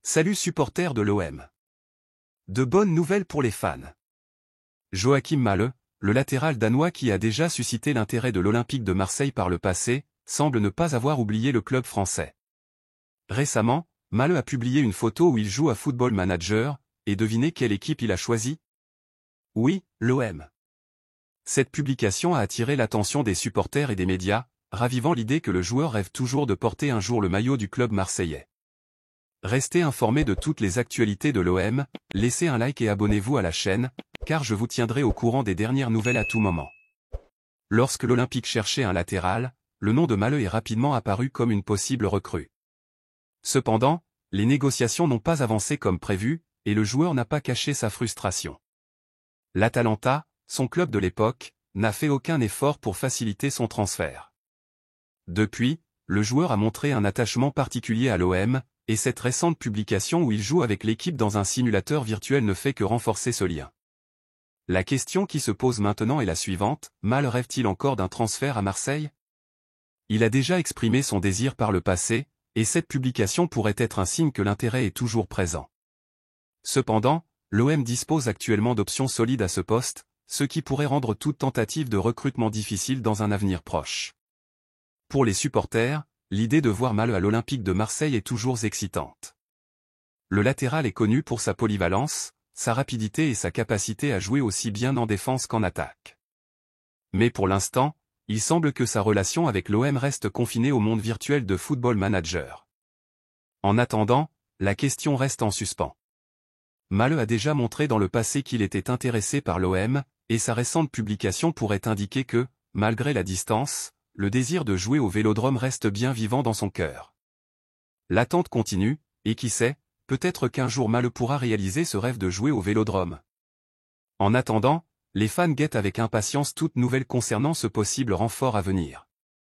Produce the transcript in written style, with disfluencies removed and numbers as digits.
Salut supporters de l'OM. De bonnes nouvelles pour les fans. Joachim Mahle, le latéral danois qui a déjà suscité l'intérêt de l'Olympique de Marseille par le passé, semble ne pas avoir oublié le club français. Récemment, Mahle a publié une photo où il joue à Football Manager, et devinez quelle équipe il a choisi? Oui, l'OM. Cette publication a attiré l'attention des supporters et des médias, ravivant l'idée que le joueur rêve toujours de porter un jour le maillot du club marseillais. Restez informés de toutes les actualités de l'OM, laissez un like et abonnez-vous à la chaîne, car je vous tiendrai au courant des dernières nouvelles à tout moment. Lorsque l'Olympique cherchait un latéral, le nom de Mahle est rapidement apparu comme une possible recrue. Cependant, les négociations n'ont pas avancé comme prévu, et le joueur n'a pas caché sa frustration. L'Atalanta, son club de l'époque, n'a fait aucun effort pour faciliter son transfert. Depuis, le joueur a montré un attachement particulier à l'OM, et cette récente publication où il joue avec l'équipe dans un simulateur virtuel ne fait que renforcer ce lien. La question qui se pose maintenant est la suivante, Mahle rêve-t-il encore d'un transfert à Marseille? Il a déjà exprimé son désir par le passé, et cette publication pourrait être un signe que l'intérêt est toujours présent. Cependant, l'OM dispose actuellement d'options solides à ce poste, ce qui pourrait rendre toute tentative de recrutement difficile dans un avenir proche. Pour les supporters, l'idée de voir Mahle à l'Olympique de Marseille est toujours excitante. Le latéral est connu pour sa polyvalence, sa rapidité et sa capacité à jouer aussi bien en défense qu'en attaque. Mais pour l'instant, il semble que sa relation avec l'OM reste confinée au monde virtuel de Football Manager. En attendant, la question reste en suspens. Mahle a déjà montré dans le passé qu'il était intéressé par l'OM, et sa récente publication pourrait indiquer que, malgré la distance, le désir de jouer au Vélodrome reste bien vivant dans son cœur. L'attente continue, et qui sait, peut-être qu'un jour Mahle pourra réaliser ce rêve de jouer au Vélodrome. En attendant, les fans guettent avec impatience toute nouvelle concernant ce possible renfort à venir.